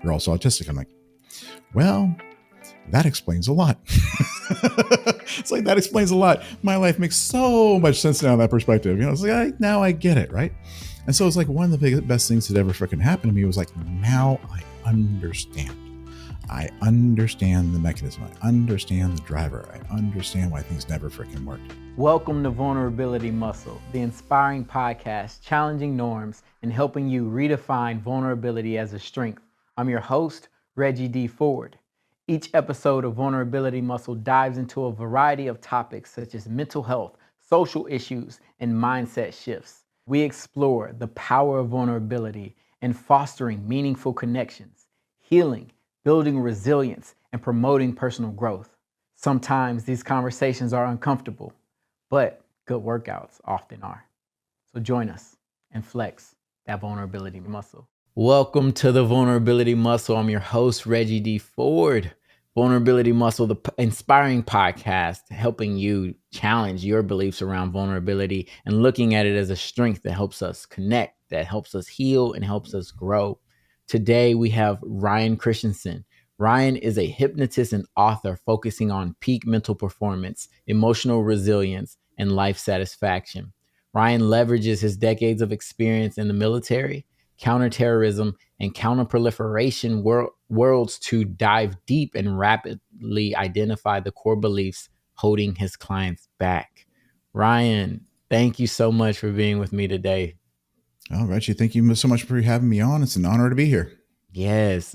you're also autistic. I'm like, well, that explains a lot. It's like, that explains a lot. My life makes so much sense now in that perspective. It's like, now I get it, right? And so it's like one of the best things that ever freaking happened to me was like, now I understand. I understand the mechanism. I understand the driver. I understand why things never freaking worked. Welcome to Vulnerability Muscle, the inspiring podcast challenging norms and helping you redefine vulnerability as a strength. I'm your host, Reggie D. Ford. Each episode of Vulnerability Muscle dives into a variety of topics such as mental health, social issues, and mindset shifts. We explore the power of vulnerability and fostering meaningful connections, healing, building resilience, and promoting personal growth. Sometimes these conversations are uncomfortable, but good workouts often are. So join us and flex that vulnerability muscle. Welcome to the Vulnerability Muscle. I'm your host, Reggie D. Ford. Vulnerability Muscle, the inspiring podcast, helping you challenge your beliefs around vulnerability and looking at it as a strength that helps us connect, that helps us heal, and helps us grow. Today, we have Ryan Christensen. Ryan is a hypnotist and author focusing on peak mental performance, emotional resilience, and life satisfaction. Ryan leverages his decades of experience in the military, counterterrorism, and counterproliferation worlds to dive deep and rapidly identify the core beliefs holding his clients back. Ryan, thank you so much for being with me today. Oh, Reggie, thank you so much for having me on. It's an honor to be here. Yes,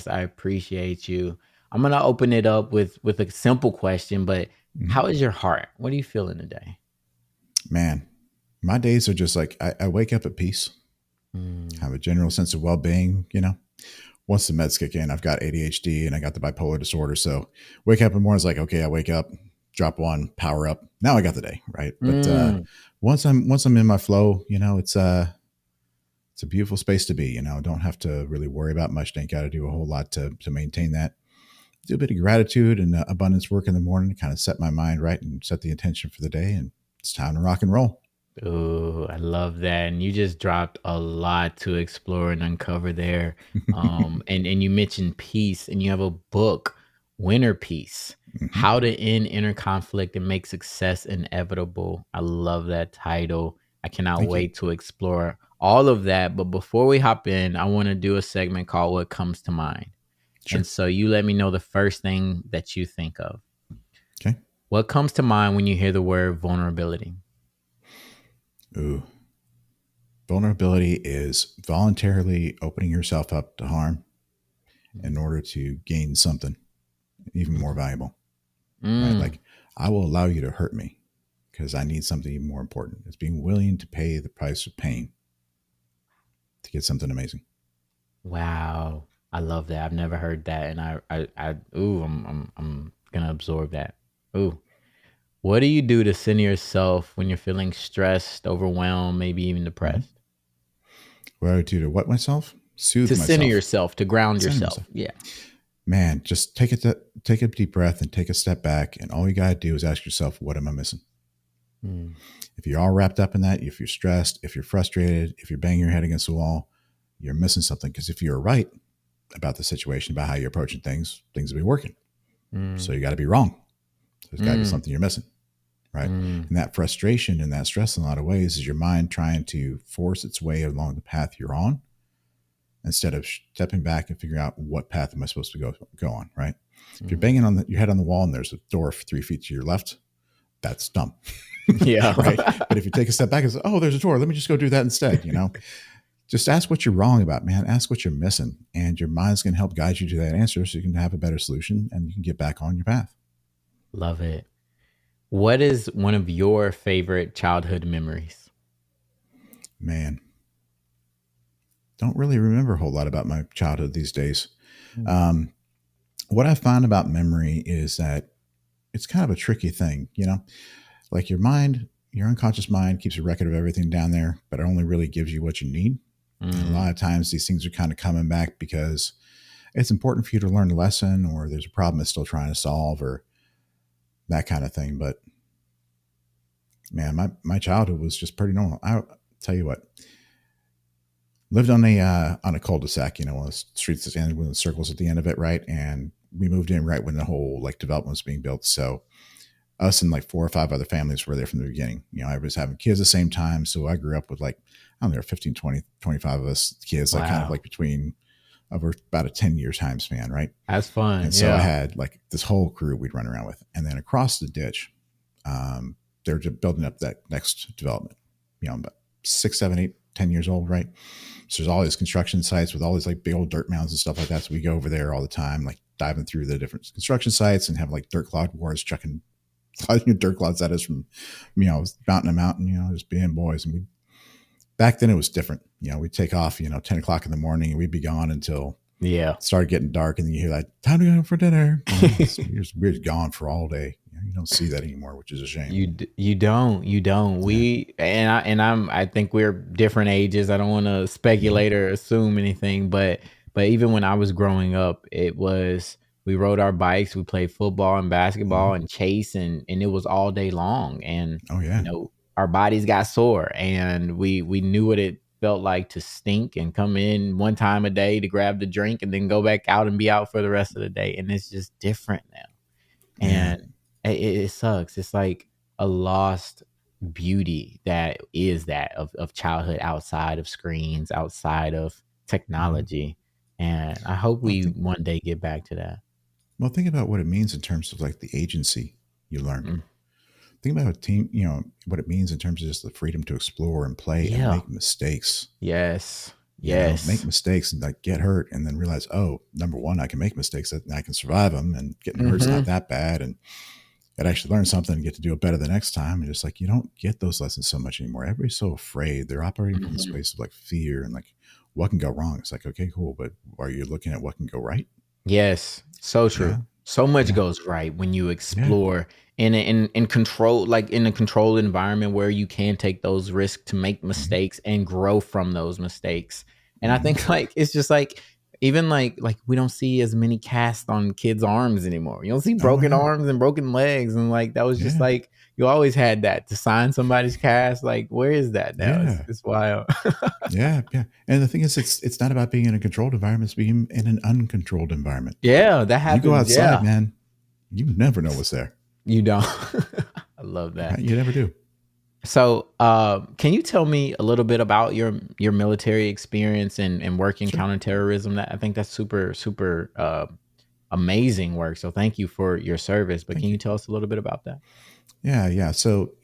I appreciate you. I'm going to open it up with a simple question, but how is your heart? What are you feeling today? Man, my days are just like, I wake up at peace, have a general sense of well-being. Once the meds kick in, I've got ADHD and I got the bipolar disorder. So wake up in the morning, it's like, okay, I wake up, drop one, power up. Now I got the day, right? But once I'm in my flow, it's a beautiful space to be. Don't have to really worry about much. Ain't got to do a whole lot to maintain that. Do a bit of gratitude and abundance work in the morning to kind of set my mind right and set the intention for the day. And it's time to rock and roll. Oh, I love that. And you just dropped a lot to explore and uncover there. And you mentioned peace, and you have a book, Winner Peace, How to End Inner Conflict and Make Success Inevitable. I love that title. I cannot wait to explore all of that. But before we hop in, I want to do a segment called What Comes to Mind. Sure. And so you let me know the first thing that you think of. Okay. What comes to mind when you hear the word vulnerability? Ooh. Vulnerability is voluntarily opening yourself up to harm in order to gain something even more valuable. Right? Like, I will allow you to hurt me because I need something even more important. It's being willing to pay the price of pain to get something amazing. Wow. I love that. I've never heard that. And I'm gonna absorb that. Ooh. What do you do to center yourself when you're feeling stressed, overwhelmed, maybe even depressed? What do I do to what myself? Soothe to myself. Center yourself, to ground yourself. Yeah. Man, just take a deep breath and take a step back. And all you got to do is ask yourself, what am I missing? If you're all wrapped up in that, if you're stressed, if you're frustrated, if you're banging your head against the wall, you're missing something. Because if you're right about the situation, about how you're approaching things will be working. So you got to be wrong. So there's got to be something you're missing. Right. And that frustration and that stress in a lot of ways is your mind trying to force its way along the path you're on instead of stepping back and figuring out what path am I supposed to go on. Right. If you're banging on your head on the wall and there's a door 3 feet to your left, that's dumb. Yeah. Right. But if you take a step back and say, oh, there's a door, let me just go do that instead. Just ask what you're wrong about, man. Ask what you're missing. And your mind's going to help guide you to that answer so you can have a better solution and you can get back on your path. Love it. What is one of your favorite childhood memories? Man, don't really remember a whole lot about my childhood these days. What I find about memory is that it's kind of a tricky thing, like your mind, your unconscious mind keeps a record of everything down there, but it only really gives you what you need. And a lot of times these things are kind of coming back because it's important for you to learn a lesson or there's a problem it's still trying to solve or that kind of thing. But man, my childhood was just pretty normal. I'll tell you what, lived on a cul-de-sac, one of the streets that ended with the circles at the end of it, right? And we moved in right when the whole like development was being built. So us and like 4 or 5 other families were there from the beginning. I was having kids at the same time. So I grew up with like, I don't know, 15, 20, 25 of us kids, like kind of like between over about a 10-year time span, right? That's fun. And so I had like this whole crew we'd run around with. And then across the ditch, they're just building up that next development, about 6, 7, 8, 10 years old, right? So there's all these construction sites with all these like big old dirt mounds and stuff like that. So we go over there all the time, like diving through the different construction sites and have like dirt clod wars, chucking dirt clods at us from, mountain to mountain, just being boys. And back then it was different. We'd take off, 10 o'clock in the morning and we'd be gone until it started getting dark. And then you hear that, time to go for dinner. We're just gone for all day. You don't see that anymore, which is a shame. You don't. I think we're different ages. I don't want to speculate or assume anything, but even when I was growing up, it was, we rode our bikes, we played football and basketball and chase, and it was all day long. And our bodies got sore, and we knew what it felt like to stink and come in one time a day to grab the drink and then go back out and be out for the rest of the day. And it's just different now. And it sucks. It's like a lost beauty that is that of childhood outside of screens, outside of technology. And I hope we one day get back to that. Well, think about what it means in terms of like the agency you learn. Think about what it means in terms of just the freedom to explore and play and make mistakes. Yes. Make mistakes and like get hurt and then realize, oh, number one, I can make mistakes and I can survive them, and getting hurt's not that bad. And I'd actually learn something and get to do it better the next time. And just like, you don't get those lessons so much anymore. Everybody's so afraid. They're operating from the space of like fear and like what can go wrong. It's like, okay, cool. But are you looking at what can go right? Yes. So true. Yeah. So much goes right when you explore in control, like in a controlled environment where you can take those risks to make mistakes and grow from those mistakes. And I think like, it's just like, even like we don't see as many casts on kids' arms anymore. You don't see broken arms and broken legs. And like, that was just like, you always had that to sign somebody's cast. Like, where is that now? It's wild. Yeah. And the thing is, it's not about being in a controlled environment. It's being in an uncontrolled environment. Yeah, that happens. You go outside, man. You never know what's there. You don't. I love that. You never do. So, can you tell me a little bit about your military experience and working counterterrorism? I think that's super, super amazing work. So thank you for your service. But can you tell us a little bit about that? Yeah. So,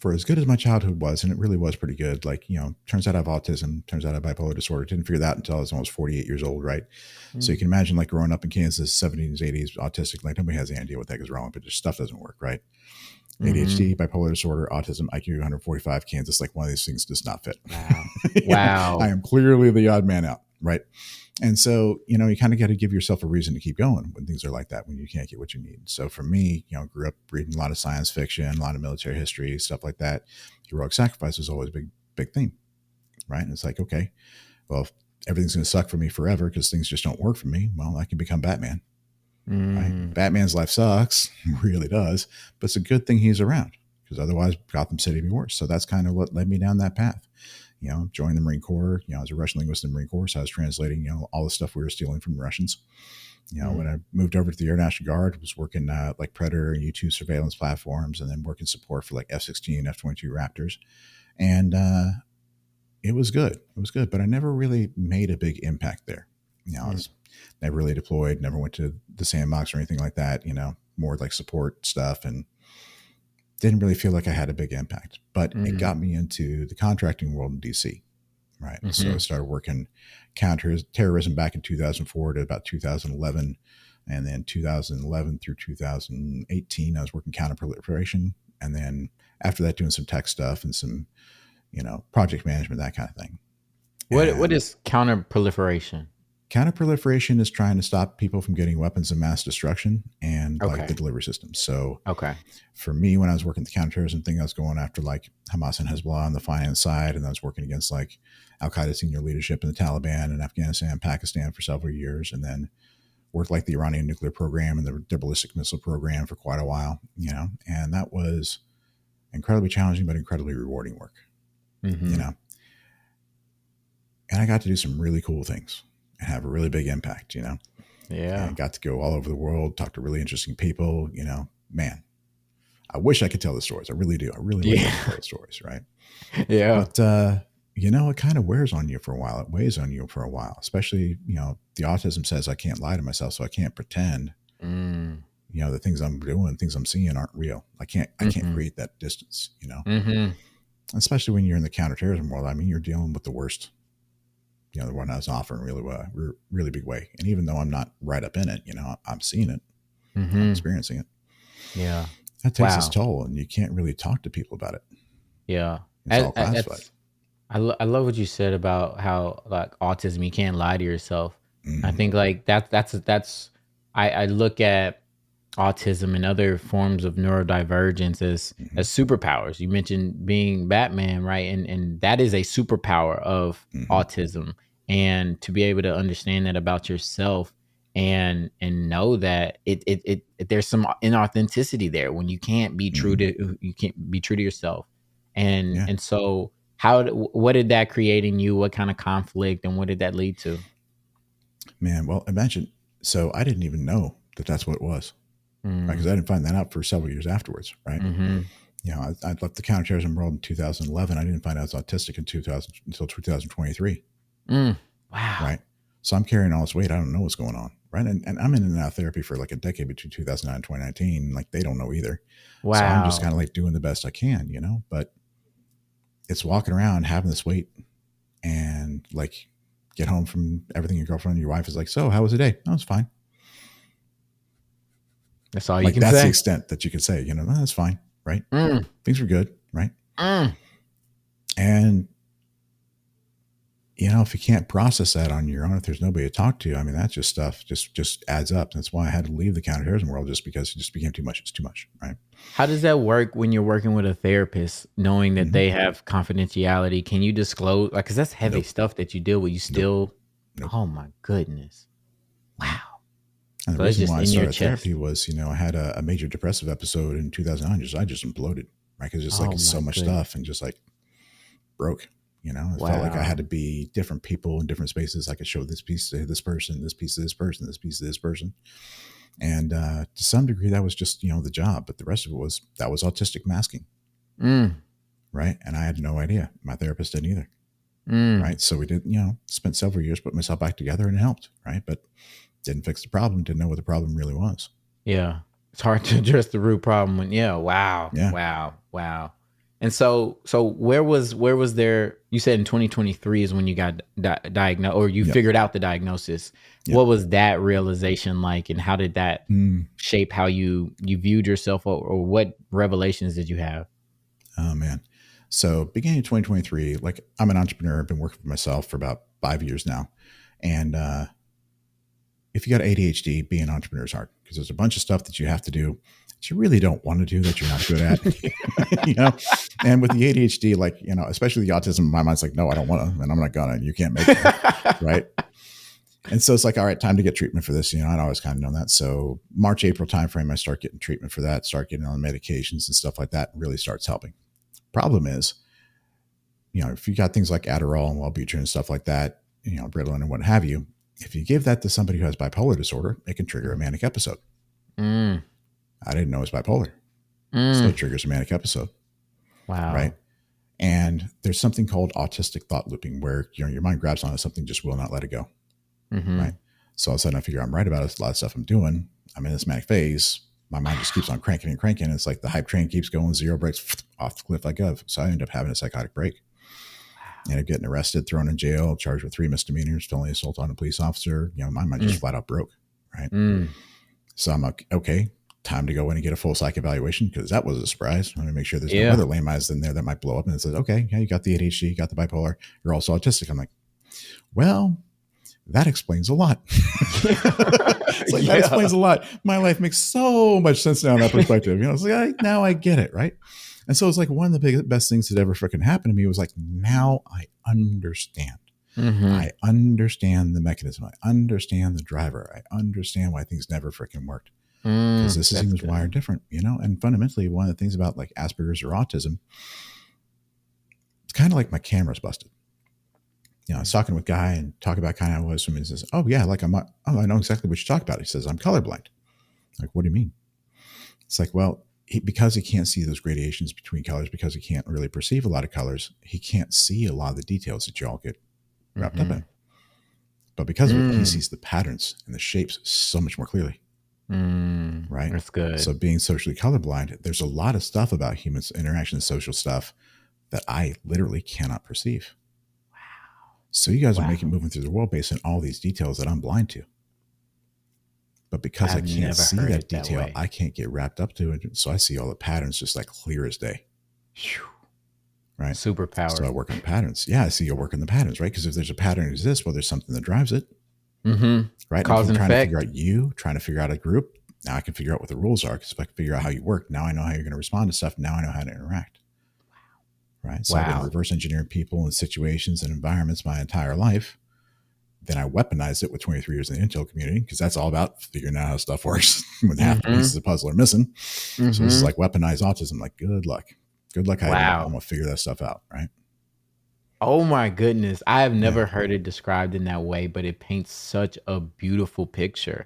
for as good as my childhood was, and it really was pretty good, like, turns out I have autism, turns out I have bipolar disorder. Didn't figure that out until I was almost 48 years old, right? So you can imagine like growing up in Kansas, 70s, 80s, autistic, like nobody has any idea what the heck is wrong, but just stuff doesn't work, right? ADHD, bipolar disorder, autism, IQ 145, Kansas, like one of these things does not fit. Wow. I am clearly the odd man out, right? And so, you kind of got to give yourself a reason to keep going when things are like that, when you can't get what you need. So for me, grew up reading a lot of science fiction, a lot of military history, stuff like that. Heroic sacrifice was always a big theme, right? And it's like, okay, well, if everything's going to suck for me forever because things just don't work for me, well, I can become Batman. Right? Batman's life sucks, really does, but it's a good thing he's around because otherwise Gotham City would be worse. So that's kind of what led me down that path. Joined the Marine Corps. I was a Russian linguist in the Marine Corps, so I was translating, all the stuff we were stealing from the Russians. When I moved over to the Air National Guard, I was working like Predator and U-2 surveillance platforms, and then working support for like F-16, F-22 Raptors, and it was good. It was good, but I never really made a big impact there. I was never really deployed, never went to the sandbox or anything like that, more like support stuff, and didn't really feel like I had a big impact. But it got me into the contracting world in DC, right? So I started working counterterrorism back in 2004 to about 2011. And then 2011 through 2018, I was working counterproliferation. And then after that, doing some tech stuff and some, project management, that kind of thing. What is counterproliferation? Counterproliferation is trying to stop people from getting weapons of mass destruction and like the delivery system. So for me, when I was working the counterterrorism thing, I was going after like Hamas and Hezbollah on the finance side. And I was working against like Al-Qaeda senior leadership in the Taliban in Afghanistan, Pakistan for several years. And then worked like the Iranian nuclear program and the ballistic missile program for quite a while, and that was incredibly challenging, but incredibly rewarding work. And I got to do some really cool things and have a really big impact, Yeah. and got to go all over the world, talk to really interesting people, man, I wish I could tell the stories. I really do. I really wish I could tell the stories. Right. Yeah. But, it kind of wears on you for a while. It weighs on you for a while, especially, the autism says I can't lie to myself. So I can't pretend, the things I'm doing, things I'm seeing aren't real. I can't create that distance, especially when you're in the counterterrorism world. I mean, you're dealing with the worst, the one I was offering really big way. And even though I'm not right up in it, I'm seeing it, I'm experiencing it. Yeah. That takes its toll, and you can't really talk to people about it. Yeah. It's all classified. I love what you said about how like autism, you can't lie to yourself. I think like that's I look at autism and other forms of neurodivergence as superpowers. You mentioned being Batman, right? And that is a superpower of autism. And to be able to understand that about yourself and know that it there's some inauthenticity there when you can't be true to yourself. And so what did that create in you? What kind of conflict and what did that lead to? Man, well, imagine. So I didn't even know that that's what it was, right? Because I didn't find that out for several years afterwards, right? I left the counterterrorism world in 2011. I didn't find out I was autistic until 2023. Wow. Right. So I'm carrying all this weight. I don't know what's going on. Right. And I'm in and out of therapy for like a decade between 2009 and 2019. Like they don't know either. Wow. So I'm just kind of like doing the best I can, but it's walking around having this weight and like get home from everything. Your girlfriend, your wife is like, so how was the day? No, it's fine. That's all you like can that's say. the extent that you can say, no, that's fine. Right. Things were good. Right. And if you can't process that on your own, if there's nobody to talk to, I mean, that's just stuff just adds up. That's why I had to leave the counterterrorism world, just because it just became too much. It's too much. Right. How does that work when you're working with a therapist, knowing that they have confidentiality? Can you disclose, like, cause that's heavy stuff that you deal with. You still, Nope. Oh my goodness. Wow. And the So it's reason just why I in your started therapy chest. was, I had a major depressive episode in 2009. I just imploded, right? Cause just like, Oh it's so my much goodness. stuff and just like broke, it felt like I had to be different people in different spaces. I could show this piece to this person, this piece to this person, this piece to this person. And to some degree, that was just, the job. But the rest of it was autistic masking. Right. And I had no idea. My therapist didn't either. Right. So we did, spent several years putting myself back together, and it helped. Right. But didn't fix the problem, didn't know what the problem really was. Yeah. It's hard to address the root problem when, wow. Yeah. Wow. And so where was there, you said in 2023 is when you got diagnosed, or you figured out the diagnosis. Yep. What was that realization like, and how did that shape how you viewed yourself, or what revelations did you have? Oh man. So beginning of 2023, like I'm an entrepreneur. I've been working for myself for about 5 years now. And if you got ADHD, being an entrepreneur is hard because there's a bunch of stuff that you have to do that you really don't want to do, that you're not good at. And with the ADHD, like, especially the autism, my mind's like, no, I don't want to, and I'm not gonna, you can't make it. Right. And so it's like, all right, time to get treatment for this. I'd always kind of known that. So March, April timeframe, I start getting treatment for that, start getting on medications and stuff like that. Really starts helping. Problem is, if you got things like Adderall and Wellbutrin and stuff like that, Ritalin and what have you, if you give that to somebody who has bipolar disorder, it can trigger a manic episode. I didn't know it was bipolar. So it triggers a manic episode. Wow. Right. And there's something called autistic thought looping, where your mind grabs onto something, just will not let it go. Right. So all of a sudden I figure I'm right about a lot of stuff I'm doing. I'm in this manic phase. My mind just keeps on cranking and cranking. It's like the hype train keeps going, zero breaks, off the cliff I go. So I end up having a psychotic break. Ended up getting arrested, thrown in jail, charged with 3 misdemeanors, felony assault on a police officer. My mind just flat out broke. Right. So I'm like, okay, time to go in and get a full psych evaluation, because that was a surprise. Let me make sure there's no other lame eyes in there that might blow up. And it says, okay, yeah, you got the ADHD, you got the bipolar, you're also autistic. I'm like, well, that explains a lot. It's like, that explains a lot. My life makes so much sense now in that perspective. It's like, now I get it. Right. And so it's like one of the best things that ever freaking happened to me was like, now I understand. I understand the mechanism. I understand the driver. I understand why things never freaking worked. Because this is wired different, And fundamentally, one of the things about like Asperger's or autism, it's kind of like my camera's busted. I was talking with a guy and talk about kind of how I was. And he says, "Oh yeah, like I know exactly what you talk about." He says, "I'm colorblind." Like, what do you mean? It's like, well, because he can't see those gradations between colors, because he can't really perceive a lot of colors, he can't see a lot of the details that you all get wrapped up in. But because of it, he sees the patterns and the shapes so much more clearly. Right? That's good. So being socially colorblind, there's a lot of stuff about human interaction and social stuff that I literally cannot perceive. Wow. So you guys are moving through the world based on all these details that I'm blind to. But because I can't see that detail, I can't get wrapped up to it. So I see all the patterns just like clear as day. Right? Superpower. So I work on patterns. Yeah, I see you work on the patterns, right? Because if there's a pattern that exists, well, there's something that drives it. Right? Cause and trying effect. to figure out trying to figure out a group. Now I can figure out what the rules are, because if I can figure out how you work, now I know how you're going to respond to stuff. Now I know how to interact. Right? So I've been reverse engineering people and situations and environments my entire life. Then I weaponized it with 23 years in the intel community, because that's all about figuring out how stuff works when half the pieces of the puzzle are missing. So this is like weaponized autism. Like, good luck. Good luck. I'm going to figure that stuff out. Right? Oh my goodness. I have never heard it described in that way, but it paints such a beautiful picture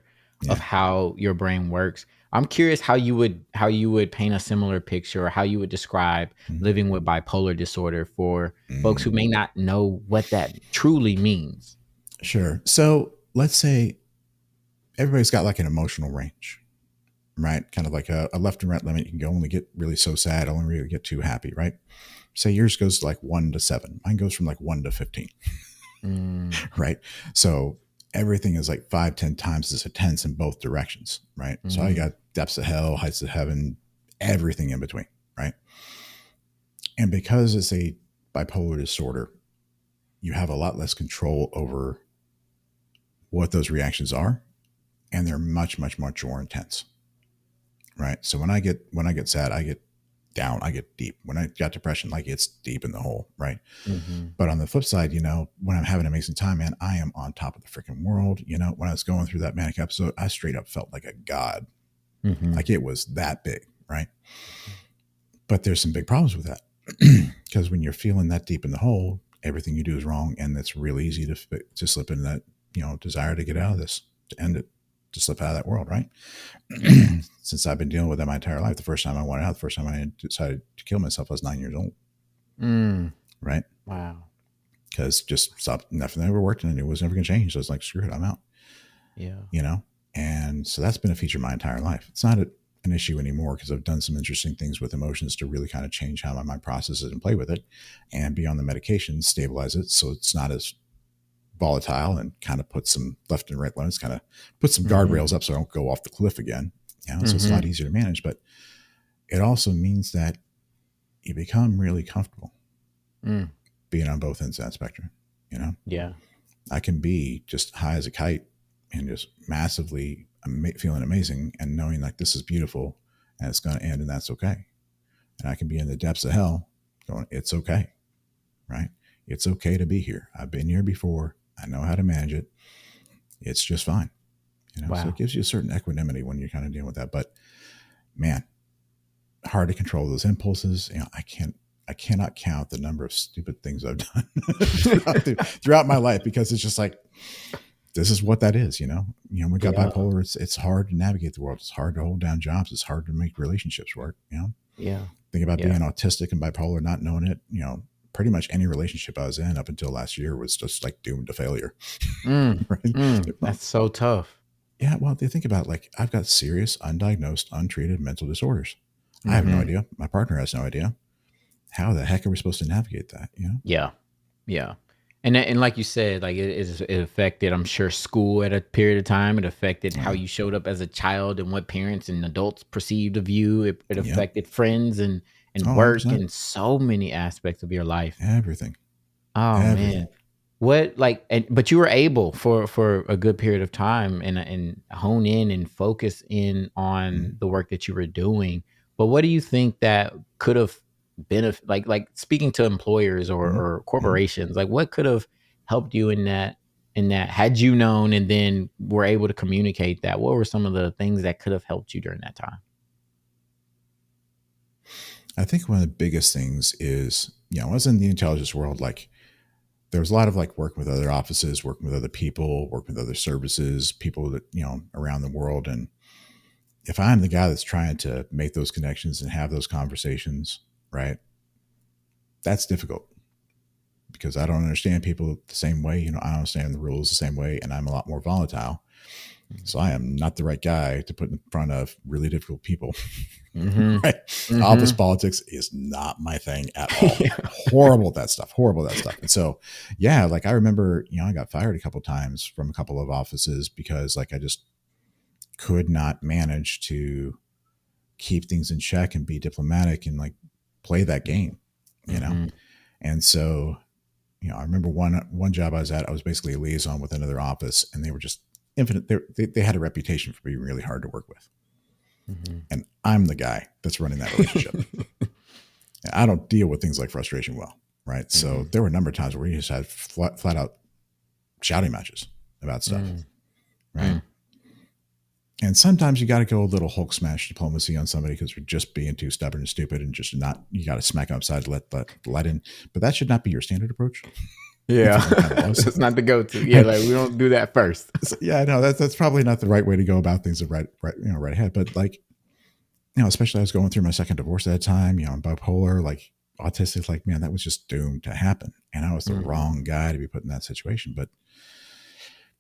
of how your brain works. I'm curious how you would paint a similar picture, or how you would describe living with bipolar disorder for folks who may not know what that truly means. Sure. So let's say everybody's got like an emotional range, right? Kind of like a left and right limit. You can only get really so sad, only really get too happy, right? Say yours goes like 1 to 7. Mine goes from like 1 to 15. Right? So everything is like 5, 10 times as intense in both directions, right? So I got depths of hell, heights of heaven, everything in between, right? And because it's a bipolar disorder, you have a lot less control over what those reactions are, and they're much, much, much more intense, right? So when I get sad, I get down, I get deep. When I got depression, like, it's deep in the hole, right? But on the flip side, when I'm having an amazing time, man, I am on top of the freaking world. When I was going through that manic episode, I straight up felt like a god. Like, it was that big, right? But there's some big problems with that, because when you're feeling that deep in the hole, everything you do is wrong, and it's really easy to slip into that, desire to get out of this, to end it, to slip out of that world, right? Since I've been dealing with that my entire life, the first time I decided to kill myself, I was 9 years old. Right? Wow. Because just stopped, nothing ever worked, and it was never going to change. So I was like, screw it, I'm out. Yeah. And so that's been a feature of my entire life. It's not an issue anymore, because I've done some interesting things with emotions to really kind of change how my mind processes and play with it, and be on the medication, stabilize it so it's not as volatile, and kind of put some left and right limits, kind of put some guardrails up so I don't go off the cliff again. So it's a lot easier to manage, but it also means that you become really comfortable being on both ends of that spectrum. Yeah. I can be just high as a kite and just massively feeling amazing, and knowing like this is beautiful and it's going to end, and that's okay. And I can be in the depths of hell going, it's okay, right? It's okay to be here. I've been here before. I know how to manage it. It's just fine. So it gives you a certain equanimity when you're kind of dealing with that. But man, hard to control those impulses. I cannot count the number of stupid things I've done throughout my life, because it's just like, this is what that is. We got bipolar. It's hard to navigate the world. It's hard to hold down jobs. It's hard to make relationships work. Think about being autistic and bipolar, not knowing it. Pretty much any relationship I was in up until last year was just like doomed to failure. Right? That's so tough. Yeah. Well, they think about, like, I've got serious, undiagnosed, untreated mental disorders. I have no idea. My partner has no idea. How the heck are we supposed to navigate that? Yeah. And like you said, like it affected, I'm sure, school at a period of time. It affected how you showed up as a child and what parents and adults perceived of you. It affected friends and work 100%. and so many aspects of your life. Everything. Man. What, like, but you were able for a good period of time and hone in and focus in on the work that you were doing. But what do you think that could have benefit, like speaking to employers or corporations, like what could have helped you in that had you known and then were able to communicate that? What were some of the things that could have helped you during that time? I think one of the biggest things is, I was in the intelligence world, like, there was a lot of like working with other offices, working with other people, working with other services, people that, around the world. And if I'm the guy that's trying to make those connections and have those conversations, right, that's difficult because I don't understand people the same way. I don't understand the rules the same way, and I'm a lot more volatile. So I am not the right guy to put in front of really difficult people. Mm-hmm. Right? Mm-hmm. Office politics is not my thing at all. Yeah. Horrible that stuff. And so, yeah, like I remember, I got fired a couple of times from a couple of offices because like I just could not manage to keep things in check and be diplomatic and like play that game, Mm-hmm. And so, I remember one job I was at, I was basically a liaison with another office, and they were just infinite. They had a reputation for being really hard to work with. Mm-hmm. And I'm the guy that's running that relationship. And I don't deal with things like frustration well, right? Mm-hmm. So there were a number of times where we just had flat out shouting matches about stuff, right? Mm. And sometimes you got to go a little Hulk smash diplomacy on somebody because they're just being too stubborn and stupid and just not, you got to smack them upside to let in. But that should not be your standard approach. Yeah. It's not the go-to. Yeah. Like we don't do that first. So, yeah, no, that's probably not the right way to go about things right ahead. But like, especially I was going through my second divorce at that time, I'm bipolar, like autistic, like, man, that was just doomed to happen. And I was the wrong guy to be put in that situation. But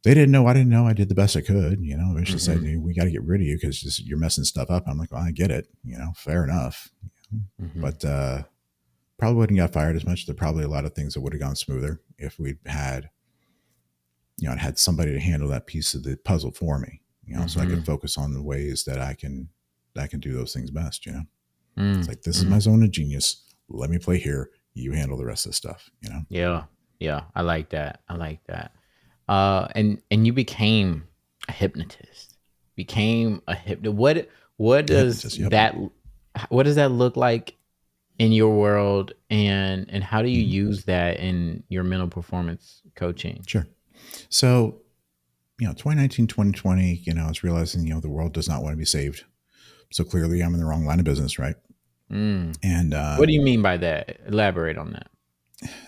they didn't know. I didn't know. I did the best I could. Eventually said, we got to get rid of you because you're messing stuff up. I'm like, well, I get it. Fair enough. But probably wouldn't got fired as much. There are probably a lot of things that would have gone smoother if we'd had, had somebody to handle that piece of the puzzle for me. So I could focus on the ways that I can do those things best. It's like, this is my zone of genius. Let me play here. You handle the rest of the stuff. Yeah. I like that. And you became a hypnotist. What does what does that look like in your world, and how do you use that in your mental performance coaching? Sure. So, 2019, 2020, I was realizing, the world does not want to be saved. So clearly I'm in the wrong line of business, right? And what do you mean by that? Elaborate on that.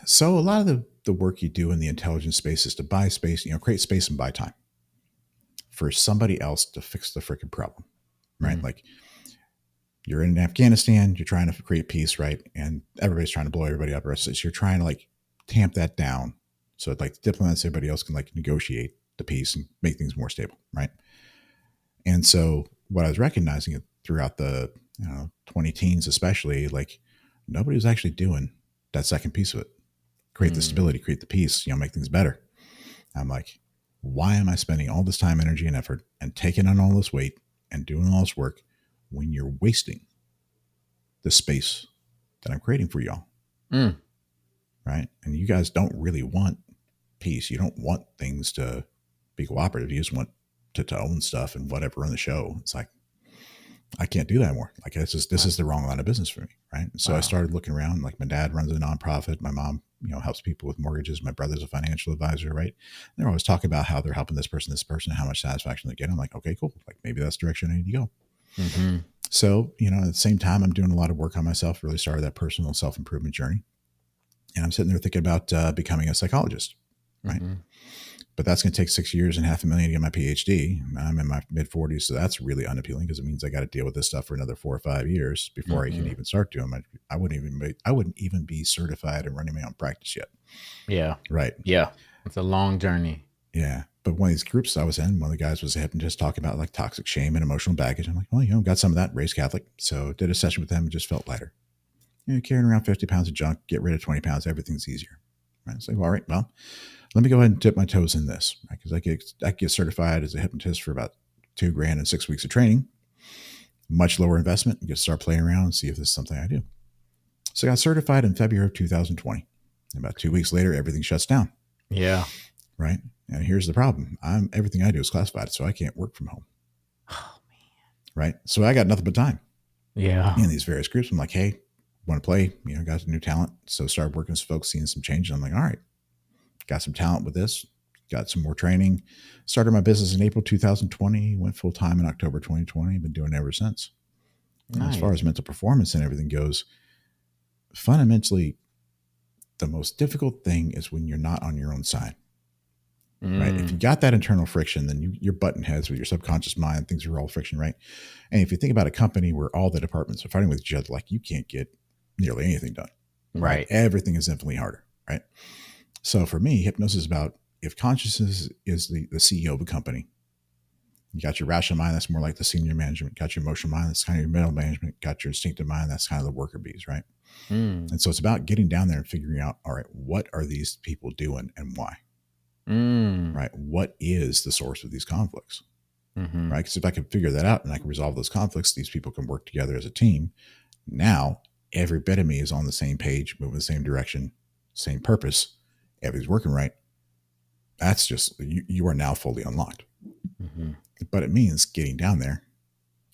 So a lot of the work you do in the intelligence space is to buy space, create space and buy time for somebody else to fix the freaking problem, right? Like you're in Afghanistan, you're trying to create peace, right? And everybody's trying to blow everybody up. So you're trying to like tamp that down. So like the diplomats, everybody else can like negotiate the peace and make things more stable, right? And so what I was recognizing throughout the 20 teens, especially, like nobody was actually doing that second piece of it. Create the stability, create the peace, make things better. I'm like, why am I spending all this time, energy, and effort and taking on all this weight and doing all this work when you're wasting the space that I'm creating for y'all? Right? And you guys don't really want peace. You don't want things to be cooperative. You just want to own stuff and whatever on the show. It's like, I can't do that anymore. Like this is the wrong line of business for me. Right. So I started looking around. Like my dad runs a nonprofit. My mom, helps people with mortgages. My brother's a financial advisor. Right. And they're always talking about how they're helping this person, how much satisfaction they get. I'm like, okay, cool. Like maybe that's the direction I need to go. So, at the same time, I'm doing a lot of work on myself, really started that personal self-improvement journey. And I'm sitting there thinking about becoming a psychologist. Right. But that's going to take 6 years and $500,000 to get my PhD. I'm in my mid 40s. So that's really unappealing because it means I got to deal with this stuff for another 4 or 5 years before I can even start doing it. I wouldn't even be certified in running my own practice yet. Yeah. Right. Yeah. It's a long journey. Yeah. But one of these groups I was in, one of the guys was a hypnotist talking about like toxic shame and emotional baggage. I'm like, well, got some of that, raised Catholic. So did a session with them and just felt lighter. Carrying around 50 pounds of junk, get rid of 20 pounds, everything's easier. Right. So, all right, well, let me go ahead and dip my toes in this, right? Because I get certified as a hypnotist for about $2,000 and 6 weeks of training, much lower investment, and get to start playing around and see if this is something I do. So I got certified in February of 2020. And about 2 weeks later, everything shuts down. Yeah. Right. And here's the problem. Everything I do is classified, so I can't work from home. Oh man. Right. So I got nothing but time. Yeah. In these various groups. I'm like, hey, want to play? Got some new talent. So started working with folks, seeing some change. I'm like, all right. Got some talent with this, got some more training, started my business in April 2020, went full time in October 2020, been doing it ever since. Nice. As far as mental performance and everything goes, fundamentally, the most difficult thing is when you're not on your own side. Right. If you got that internal friction, then you're butting heads with your subconscious mind. Things are all friction, right? And if you think about a company where all the departments are fighting with each other, like you can't get nearly anything done. Right. Everything is infinitely harder. Right. So for me, hypnosis is about, if consciousness is the CEO of a company, you got your rational mind, that's more like the senior management. Got your emotional mind, that's kind of your middle management. Got your instinctive mind, that's kind of the worker bees, right? And so it's about getting down there and figuring out, all right, what are these people doing and why? Right? What is the source of these conflicts? Right? Because if I can figure that out and I can resolve those conflicts, these people can work together as a team. Now, every bit of me is on the same page, moving the same direction, same purpose. Everything's working right. That's just, you are now fully unlocked. But it means getting down there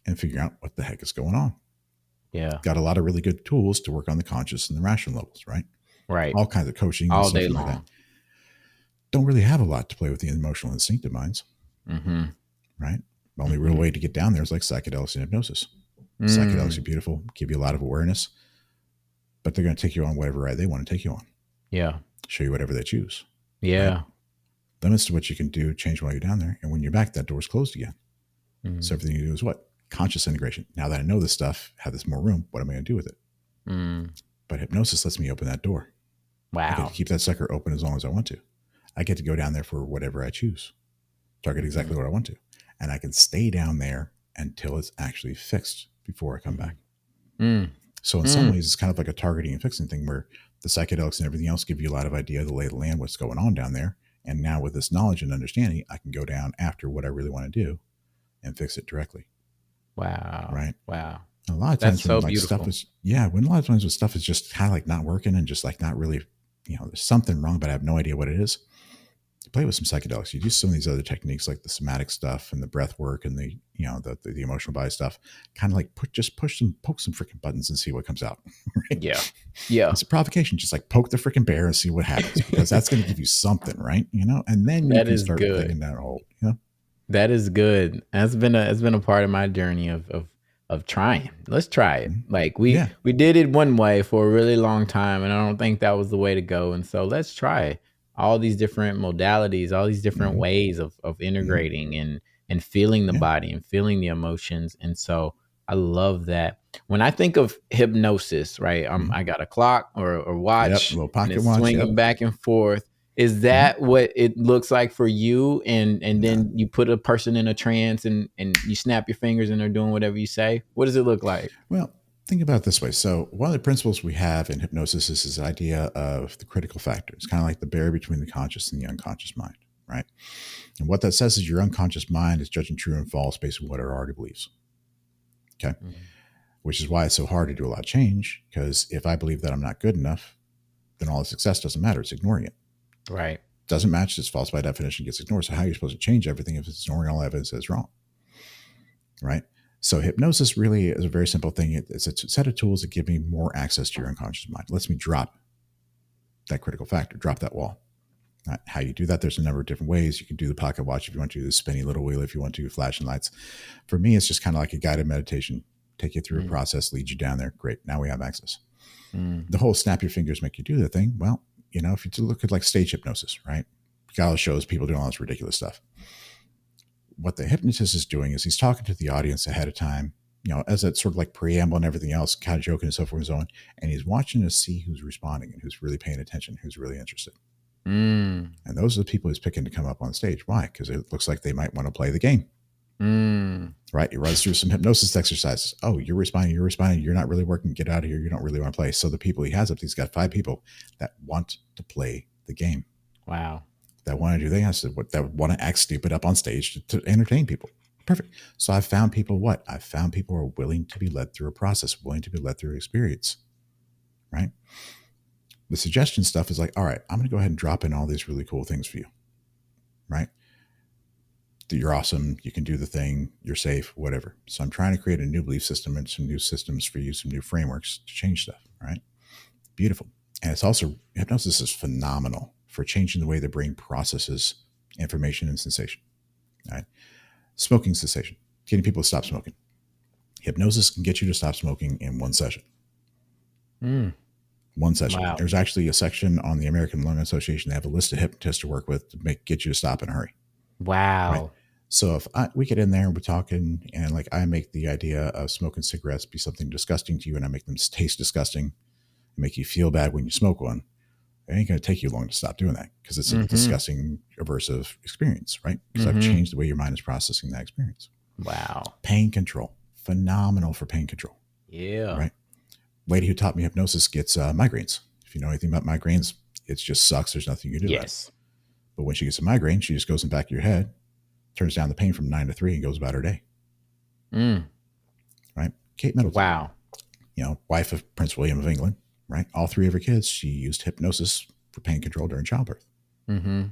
and figuring out what the heck is going on. Yeah. Got a lot of really good tools to work on the conscious and the rational levels, right? Right. All kinds of coaching all and stuff day like long. that. Don't really have a lot to play with the emotional and instinctive minds. Right? The only real way to get down there is like psychedelics and hypnosis. Psychedelics are beautiful, give you a lot of awareness, but they're going to take you on whatever ride they want to take you on. Yeah. Show you whatever they choose. Yeah. Right? Limits to what you can do, change while you're down there. And when you're back, that door's closed again. So everything you do is what? Conscious integration. Now that I know this stuff, have this more room, what am I going to do with it? But hypnosis lets me open that door. Wow. I get to keep that sucker open as long as I want to. I get to go down there for whatever I choose. Target exactly what I want to. And I can stay down there until it's actually fixed before I come back. So in some ways, it's kind of like a targeting and fixing thing where the psychedelics and everything else give you a lot of idea of the lay of the land, what's going on down there. And now with this knowledge and understanding, I can go down after what I really want to do and fix it directly. Wow. Right. Wow. And a lot of times when like stuff is, when a lot of times when stuff is just kind of like not working and just like not really, there's something wrong, but I have no idea what it is. You play with some psychedelics. You do some of these other techniques like the somatic stuff and the breath work and the emotional body stuff. Kind of like poke some freaking buttons and see what comes out. Right? Yeah. Yeah. It's a provocation. Just like poke the freaking bear and see what happens, because that's going to give you something, right? And then you can start digging that hole. That is good. It's been a part of my journey of trying. Let's try it. Like we did it one way for a really long time, and I don't think that was the way to go. And so let's try all these different modalities, all these different ways of integrating and feeling the body and feeling the emotions. And so I love that. When I think of hypnosis, right? I got a clock or watch, a little pocket and it's watch, swinging back and forth. Is that what it looks like for you? And then you put a person in a trance and you snap your fingers and they're doing whatever you say? What does it look like? Well, think about it this way. So one of the principles we have in hypnosis is this idea of the critical factor. It's kind of like the barrier between the conscious and the unconscious mind, right? And what that says is your unconscious mind is judging true and false based on what it already believes. Okay. Which is why it's so hard to do a lot of change, because if I believe that I'm not good enough, then all the success doesn't matter. It's ignoring it. Right. Doesn't match, it's false by definition, gets ignored. So how are you supposed to change everything if it's ignoring all evidence that's wrong? Right? So hypnosis really is a very simple thing. It's a set of tools that give me more access to your unconscious mind. It lets me drop that critical factor, drop that wall. Right? How you do that, there's a number of different ways. You can do the pocket watch if you want to, do the spinny little wheel if you want to, flashing lights. For me, it's just kind of like a guided meditation. Take you through a process, lead you down there. Great. Now we have access. The whole snap your fingers, make you do the thing. Well, if you look at like stage hypnosis, right? You got all the shows, people doing all this ridiculous stuff. What the hypnotist is doing is he's talking to the audience ahead of time, as that sort of like preamble and everything else, kind of joking and so forth and so on. And he's watching to see who's responding and who's really paying attention, who's really interested. And those are the people he's picking to come up on stage. Why? Because it looks like they might want to play the game. Right? He runs through some hypnosis exercises. Oh, you're responding. You're not really working. Get out of here. You don't really want to play. So the people he has up, he's got 5 people that want to play the game. Wow. That want to do things, that want to act stupid up on stage to entertain people. Perfect. So I've found people I've found people who are willing to be led through a process, willing to be led through experience. Right? The suggestion stuff is like, all right, I'm going to go ahead and drop in all these really cool things for you. Right? You're awesome. You can do the thing. You're safe, whatever. So I'm trying to create a new belief system and some new systems for you, some new frameworks to change stuff. Right? Beautiful. And it's also, hypnosis is phenomenal for changing the way the brain processes information and sensation. Right? Smoking cessation, getting people to stop smoking. Hypnosis can get you to stop smoking in one session. One session. Wow. There's actually a section on the American Lung Association. They have a list of hypnotists to work with to get you to stop in a hurry. Wow. Right. So if we get in there and we're talking, and like I make the idea of smoking cigarettes be something disgusting to you, and I make them taste disgusting and make you feel bad when you smoke one, it ain't going to take you long to stop doing that, because it's a disgusting, aversive experience, right? Because I've changed the way your mind is processing that experience. Wow. Pain control, phenomenal for pain control. Yeah. Right. Lady who taught me hypnosis gets migraines. If you know anything about migraines, it just sucks. There's nothing you can do about it. But when she gets a migraine, she just goes in the back of your head, turns down the pain from 9 to 3, and goes about her day. Right. Kate Middleton. Wow. Wife of Prince William of England. Right. All 3 of her kids, she used hypnosis for pain control during childbirth.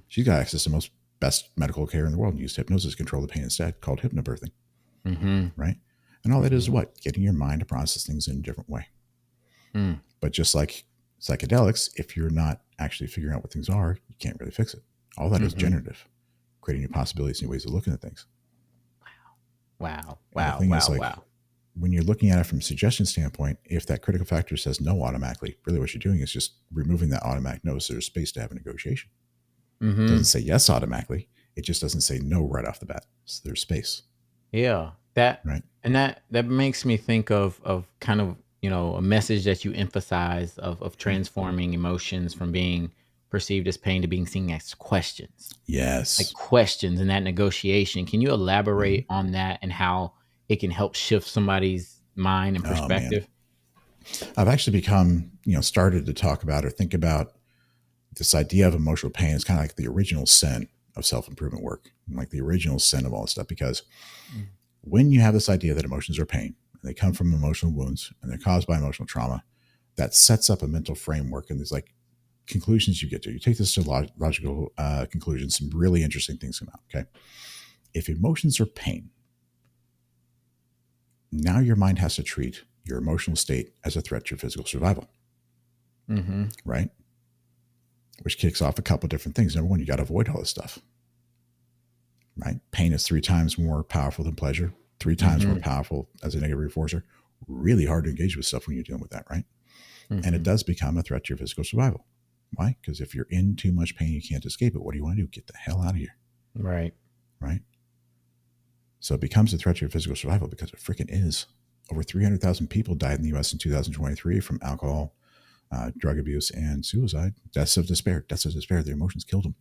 She's got access to most best medical care in the world and used hypnosis to control the pain instead, called hypnobirthing. Right. And all that is what? Getting your mind to process things in a different way. But just like psychedelics, if you're not actually figuring out what things are, you can't really fix it. All that is generative, creating new possibilities, new ways of looking at things. Wow. When you're looking at it from a suggestion standpoint, if that critical factor says no automatically, really what you're doing is just removing that automatic no, so there's space to have a negotiation. It doesn't say yes automatically. It just doesn't say no right off the bat. So there's space. Yeah. That makes me think of kind of, a message that you emphasize of transforming emotions from being perceived as pain to being seen as questions. Yes. Like questions in that negotiation. Can you elaborate on that and how it can help shift somebody's mind and perspective? I've actually become, started to talk about or think about this idea of emotional pain. It's kind of like the original sin of self-improvement work, and like the original sin of all this stuff, because when you have this idea that emotions are pain, and they come from emotional wounds and they're caused by emotional trauma, that sets up a mental framework, and there's like conclusions you get to. You take this to logical conclusions, some really interesting things come out. Okay. If emotions are pain, now your mind has to treat your emotional state as a threat to your physical survival. Right? Which kicks off a couple of different things. Number one, you got to avoid all this stuff. Right? Pain is 3 times more powerful than pleasure, 3 times more powerful as a negative reinforcer. Really hard to engage with stuff when you're dealing with that, right? And it does become a threat to your physical survival. Why? Because if you're in too much pain, you can't escape it. What do you want to do? Get the hell out of here. Right. Right? So it becomes a threat to your physical survival because it freaking is. Over 300,000 people died in the U.S. in 2023 from alcohol, drug abuse, and suicide. Deaths of despair. Their emotions killed them.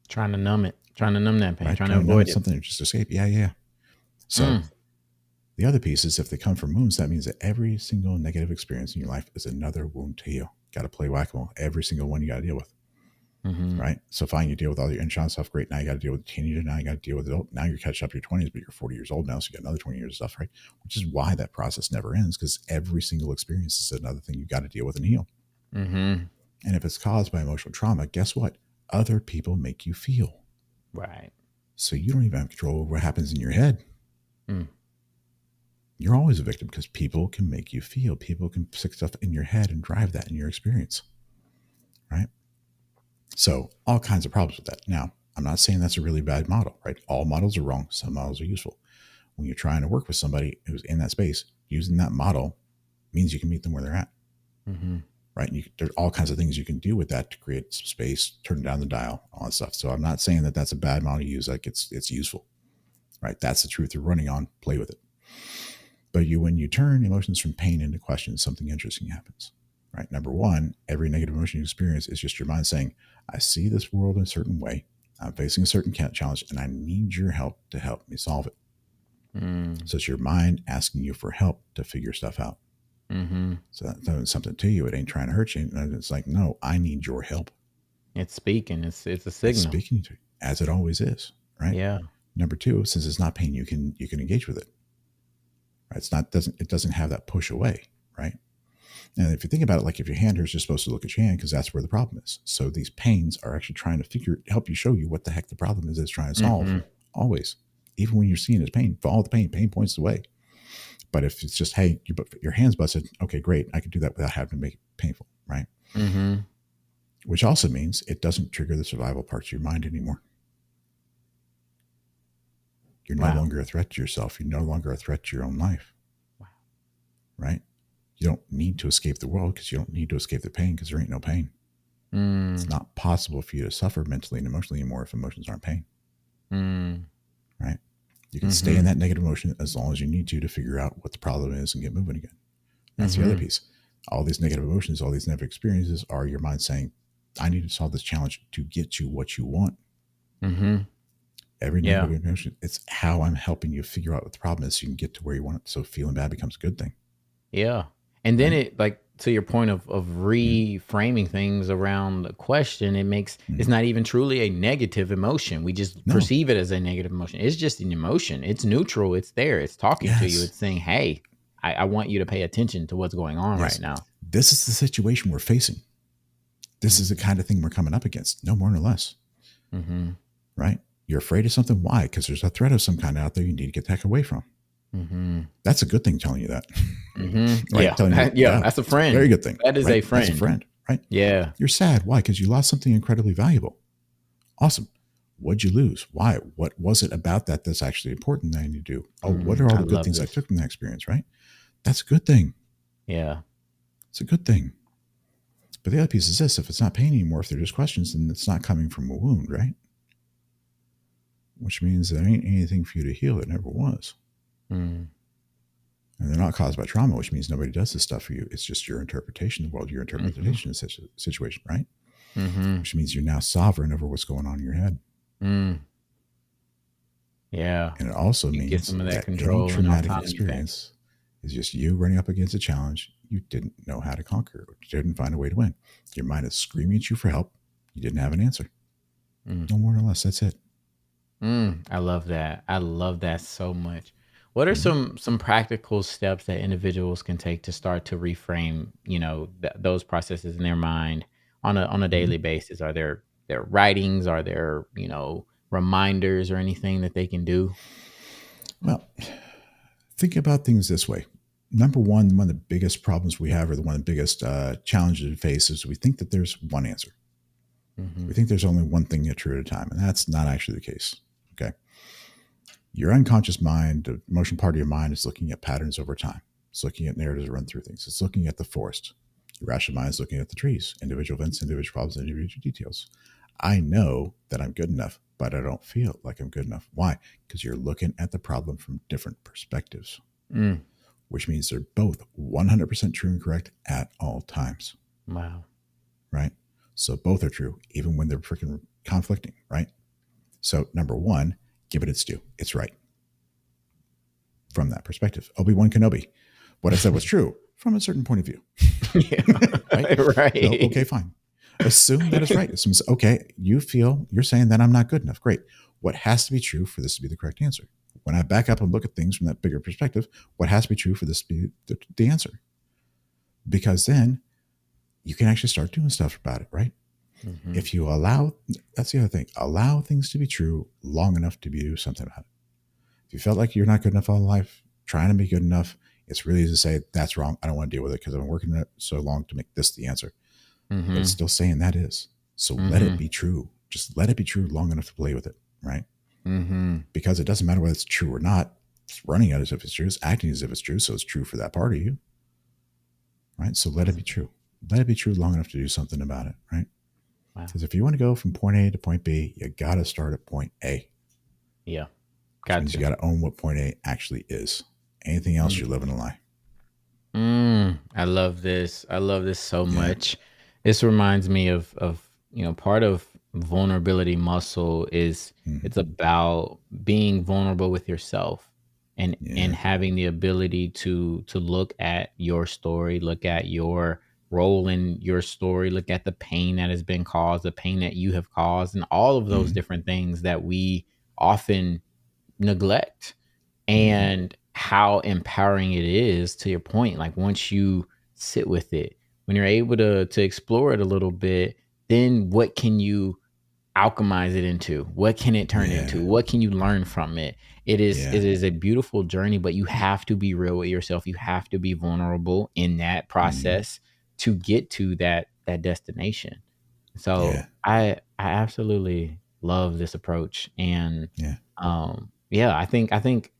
Trying to numb it. Trying to numb that pain. Right? Trying to avoid it. Something to just escape. Yeah. So the other piece is, if they come from wounds, that means that every single negative experience in your life is another wound to heal. Got to play whack-a-mole. Every single one you got to deal with. Right? So fine, you deal with all your in-child stuff. Great. Now you got to deal with teenager. Now you got to deal with adult. Now you're catching up to your 20s, but you're 40 years old now. So you got another 20 years of stuff, right? Which is why that process never ends, because every single experience is another thing you got to deal with and heal. And if it's caused by emotional trauma, guess what? Other people make you feel. Right. So you don't even have control over what happens in your head. You're always a victim, because people can make you feel. People can stick stuff in your head and drive that in your experience. Right? So all kinds of problems with that. Now, I'm not saying that's a really bad model, right? All models are wrong. Some models are useful. When you're trying to work with somebody who's in that space, using that model means you can meet them where they're at. Right? And there's all kinds of things you can do with that to create some space, turn down the dial, all that stuff. So I'm not saying that that's a bad model to use. Like it's useful, right? That's the truth you're running on. Play with it. But when you turn emotions from pain into questions, something interesting happens. Right? Number one, every negative emotion you experience is just your mind saying, I see this world in a certain way. I'm facing a certain challenge, and I need your help to help me solve it. So it's your mind asking you for help to figure stuff out. So that's something to you. It ain't trying to hurt you. And it's like, no, I need your help. It's speaking. It's a signal. It's speaking to you, as it always is. Right? Yeah. Number two, since it's not pain, you can engage with it. Right? It doesn't have that push away. Right? And if you think about it, like if your hand hurts, you're supposed to look at your hand, because that's where the problem is. So these pains are actually trying to help you show you what the heck the problem is it's trying to solve. Always. Even when you're seeing it as pain, follow the pain. Pain points the way. But if it's just, hey, your hand's busted, okay, great. I can do that without having to make it painful, right? Which also means it doesn't trigger the survival parts of your mind anymore. You're no longer a threat to yourself. You're no longer a threat to your own life. Right? You don't need to escape the world because you don't need to escape the pain because there ain't no pain. It's not possible for you to suffer mentally and emotionally anymore if emotions aren't pain. Right? You can stay in that negative emotion as long as you need to figure out what the problem is and get moving again. That's the other piece. All these negative emotions, all these negative experiences are your mind saying, I need to solve this challenge to get you what you want. Every negative emotion, it's how I'm helping you figure out what the problem is so you can get to where you want it. So feeling bad becomes a good thing. Yeah. And then it, like, to your point of reframing things around the question, it makes it's not even truly a negative emotion. We just perceive it as a negative emotion. It's just an emotion. It's neutral. It's there. It's talking to you. It's saying, hey, I want you to pay attention to what's going on right now. This is the situation we're facing. This is the kind of thing we're coming up against. No more, no less. Right? You're afraid of something. Why? Because there's a threat of some kind out there you need to get the heck away from. That's a good thing telling you that. Right? Yeah, that's a friend. Very good thing. That is a friend. That's a friend, right? Yeah. You're sad. Why? Because you lost something incredibly valuable. Awesome. What'd you lose? Why? What was it about that that's actually important that I need to do? Oh, what are all the good things I took from that experience, right? That's a good thing. Yeah. It's a good thing. But the other piece is this: if it's not pain anymore, if they're just questions, then it's not coming from a wound, right? Which means there ain't anything for you to heal. It never was. And they're not caused by trauma, which means nobody does this stuff for you. It's just your interpretation of the world, your interpretation of such a situation, right? Which means you're now sovereign over what's going on in your head. Yeah. And it also means some of that any control traumatic experience is just you running up against a challenge you didn't know how to conquer, or you didn't find a way to win. Your mind is screaming at you for help. You didn't have an answer. No more, no less. That's it. I love that. I love that so much. What are some practical steps that individuals can take to start to reframe, those processes in their mind on a daily basis? Are there writings? Are there, reminders or anything that they can do? Well, think about things this way. Number one of the biggest problems we have, or one of the biggest challenges we face, is we think that there's one answer. We think there's only one thing that's true at a time, and that's not actually the case. Okay. Your unconscious mind, the emotional part of your mind, is looking at patterns over time. It's looking at narratives that run through things. It's looking at the forest. Your rational mind is looking at the trees, individual events, individual problems, individual details. I know that I'm good enough, but I don't feel like I'm good enough. Why? Because you're looking at the problem from different perspectives, which means they're both 100% true and correct at all times. Wow. Right? So both are true, even when they're freaking conflicting, right? So number one, give it its due. It's right. From that perspective. Obi-Wan Kenobi. What I said was true from a certain point of view. Right? Right. So, okay, fine. Assume that it's right. Assume, okay, you're saying that I'm not good enough. Great. What has to be true for this to be the correct answer? When I back up and look at things from that bigger perspective, what has to be true for this to be the answer? Because then you can actually start doing stuff about it, right? If you that's the other thing, allow things to be true long enough to do something about it. If you felt like you're not good enough all life, trying to be good enough, it's really easy to say, that's wrong. I don't want to deal with it because I've been working on it so long to make this the answer. But it's still saying that is. So let it be true. Just let it be true long enough to play with it, right? Because it doesn't matter whether it's true or not. It's running as if it's true. It's acting as if it's true. So it's true for that part of you, right? So let it be true. Let it be true long enough to do something about it, right? Because if you want to go from point A to point B, you got to start at point A. Yeah. Which means you got to own what point A actually is. Anything else, you're living a lie. I love this. I love this so much. This reminds me of part of vulnerability muscle is it's about being vulnerable with yourself and having the ability to look at your story, look at your role in your story, look at the pain that has been caused, the pain that you have caused, and all of those different things that we often neglect, and how empowering it is, to your point. Like, once you sit with it, when you're able to explore it a little bit, then what can you alchemize it into? What can it turn into? What can you learn from it? It is a beautiful journey, but you have to be real with yourself. You have to be vulnerable in that process to get to that destination. So I absolutely love this approach. And I think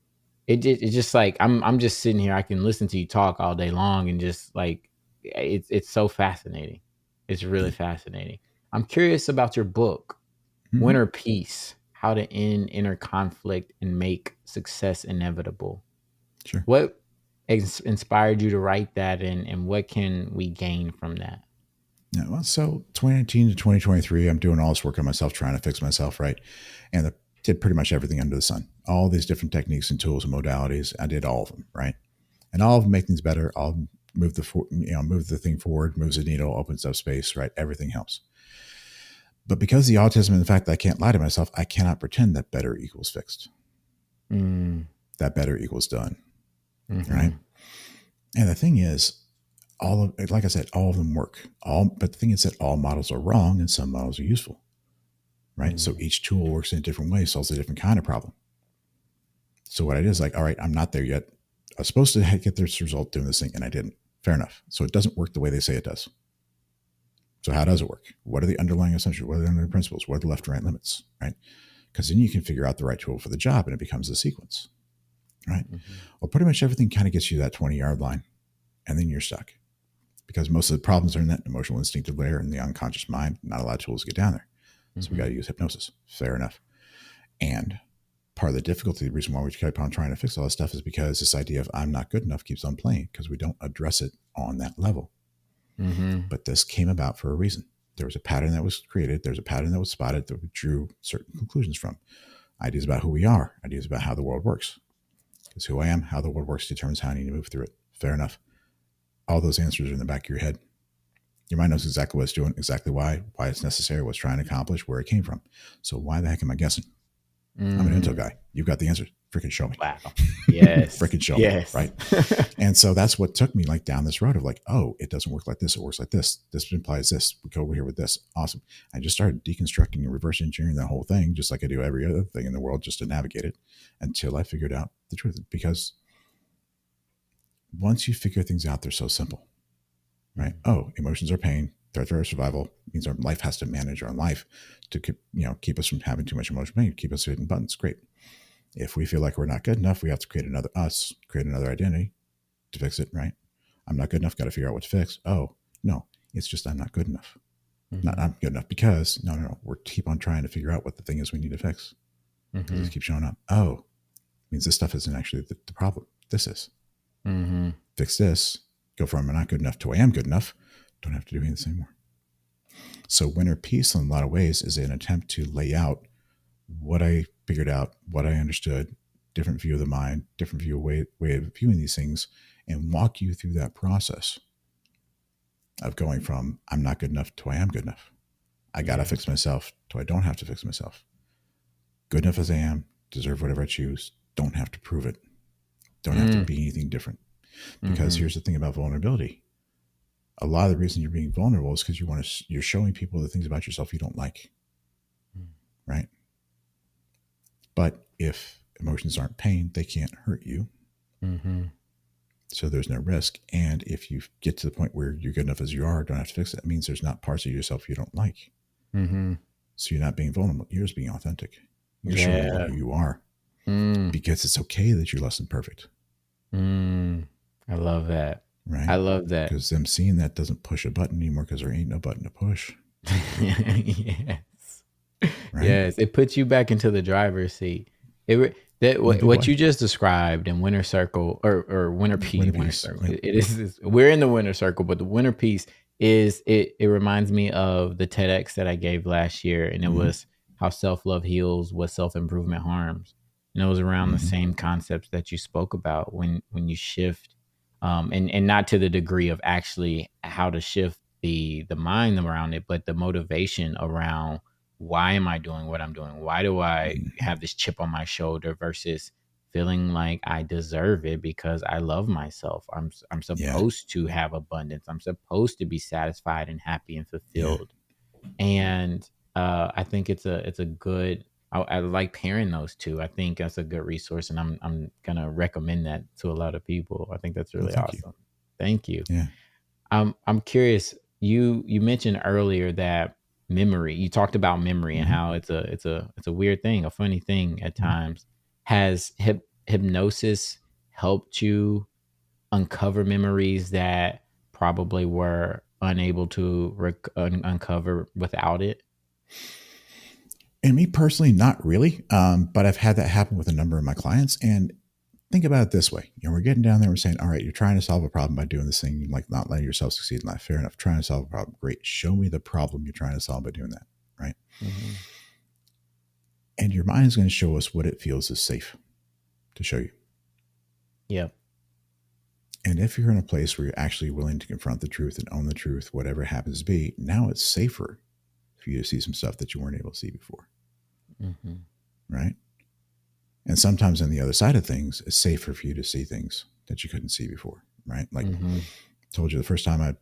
it's just like I'm just sitting here. I can listen to you talk all day long, and just like it's so fascinating. It's really fascinating. I'm curious about your book, Mhm. Winter Peace: How to End Inner Conflict and Make Success Inevitable. Sure. What inspired you to write that, and what can we gain from that? Yeah, well, so 2019 to 2023, I'm doing all this work on myself, trying to fix myself, right? And I did pretty much everything under the sun. All these different techniques and tools and modalities, I did all of them, right? And all of them make things better. All of them move the thing forward, moves the needle, opens up space, right? Everything helps. But because of the autism and the fact that I can't lie to myself, I cannot pretend that better equals fixed. Mm, That better equals done, right? mm-hmm, And the thing is, like I said, all of them work. But the thing is that all models are wrong and some models are useful, right? So mm, each tool works in a different way, solves a different kind of problem. So what I did is like, all right, I'm not there yet. I was supposed to get this result doing this thing, and I didn't. Fair enough. So it doesn't work the way they say it does. So how does it work? What are the underlying assumptions? What are the underlying principles? What are the left and right limits, right? Because then you can figure out the right tool for the job, and it becomes a sequence, right? mm-hmm, Well, pretty much everything kind of gets you that 20-yard line, and then you're stuck because most of the problems are in that emotional instinctive layer in the unconscious mind. Not a lot of tools get down there. So we got to use hypnosis. Fair enough. And part of the difficulty, the reason why we keep on trying to fix all this stuff is because this idea of I'm not good enough keeps on playing because we don't address it on that level. mm-hmm, But this came about for a reason. There was a pattern that was created. There's a pattern that was spotted that we drew certain conclusions from. Ideas about who we are, ideas about how the world works. Because who I am, how the world works determines how I need to move through it. Fair enough. All those answers are in the back of your head. Your mind knows exactly what it's doing, exactly why it's necessary, what's trying to accomplish, where it came from. So why the heck am I guessing? I'm an intel mm. guy. You've got the answer. Freaking show me. Wow. Yes. Freaking show me. Yes. Right. And so that's what took me like down this road of like, oh, it doesn't work like this. It works like this. This implies this. We go over here with this. Awesome. I just started deconstructing and reverse engineering that whole thing, just like I do every other thing in the world, just to navigate it until I figured out the truth. Because once you figure things out, they're so simple, right? Oh, emotions are pain. Threat or survival means our life has to manage our life to keep us from having too much emotional pain, keep us hitting buttons. Great. If we feel like we're not good enough, we have to create another us, create another identity to fix it, right? I'm not good enough, got to figure out what to fix. Oh, no, it's just I'm not good enough. Not I'm good enough because no. We're keep on trying to figure out what the thing is we need to fix because it keeps showing up. Oh, means this stuff isn't actually the problem. This is. Mm-hmm. Fix this, go from I'm not good enough to I am good enough. Don't have to do anything anymore. So Winter Peace in a lot of ways is an attempt to lay out what I figured out, what I understood, different view of the mind, different way of viewing these things, and walk you through that process of going from I'm not good enough to I am good enough. I got to fix myself to I don't have to fix myself. Good enough as I am, deserve whatever I choose, don't have to prove it, don't have to be anything different. Because here's the thing about vulnerability. A lot of the reason you're being vulnerable is because you're showing people the things about yourself you don't like, right? But if emotions aren't pain, they can't hurt you. Mm-hmm. So there's no risk. And if you get to the point where you're good enough as you are, don't have to fix it, that means there's not parts of yourself you don't like. Mm-hmm. So you're not being vulnerable. You're just being authentic. You're showing people Yeah. who you are Mm. because it's okay that you're less than perfect, I love that. right? I love that. Because them seeing that doesn't push a button anymore because there ain't no button to push, Yes. right? Yes. It puts you back into the driver's seat. In a big What way. you just described in Winter Circle or Winter Peace, Winter Winter Peace. Circle. Yep. It is we're in the Winter Circle, but the Winter Peace is it reminds me of the TEDx that I gave last year, and it was how self-love heals, what self-improvement harms. And it was around the same concepts that you spoke about when you shift, and not to the degree of actually how to shift the mind around it, but the motivation around why am I doing what I'm doing? Why do I have this chip on my shoulder versus feeling like I deserve it because I love myself? I'm Yeah. supposed to have abundance. I'm supposed to be satisfied and happy and Yeah. fulfilled. And I think it's a good. I like pairing those two. I think that's a good resource, and I'm gonna recommend that to a lot of people. I think that's Well, really thank you. awesome. Thank you. Yeah. I'm curious. You mentioned earlier that memory. You talked about memory and how it's a weird thing, a funny thing at times. hypnosis helped you uncover memories that probably were unable to uncover without it? And me personally, not really. But I've had that happen with a number of my clients. And think about it this way. We're getting down there. We're saying, all right, you're trying to solve a problem by doing this thing, like not letting yourself succeed in life. Fair enough. Trying to solve a problem. Great. Show me the problem you're trying to solve by doing that. Right. Mm-hmm. And your mind is going to show us what it feels is safe to show you. Yep. And if you're in a place where you're actually willing to confront the truth and own the truth, whatever it happens to be, now it's safer for you to see some stuff that you weren't able to see before. Mm-hmm. Right. And sometimes on the other side of things, it's safer for you to see things that you couldn't see before. Right. Like I told you the first time I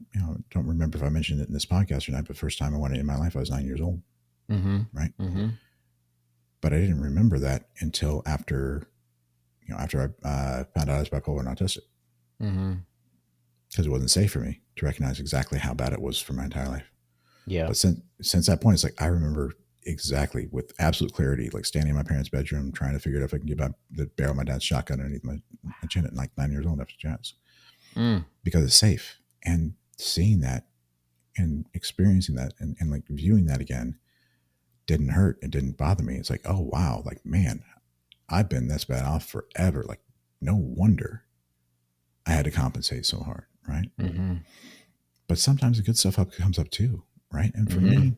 don't remember if I mentioned it in this podcast or not, but the first time I went in my life, I was 9 years old. Right. But I didn't remember that until after I found out I was bipolar and autistic. Because it wasn't safe for me to recognize exactly how bad it was for my entire life. Yeah. But since that point, it's like I remember exactly with absolute clarity, like standing in my parents' bedroom trying to figure out if I can get the barrel of my dad's shotgun underneath my chin at like 9 years old after jazz. Because it's safe. And seeing that and experiencing that and like viewing that again didn't hurt. It didn't bother me. It's like, oh wow, like man, I've been this bad off forever. Like no wonder I had to compensate so hard. Right. But sometimes the good stuff comes up too. Right. And for me,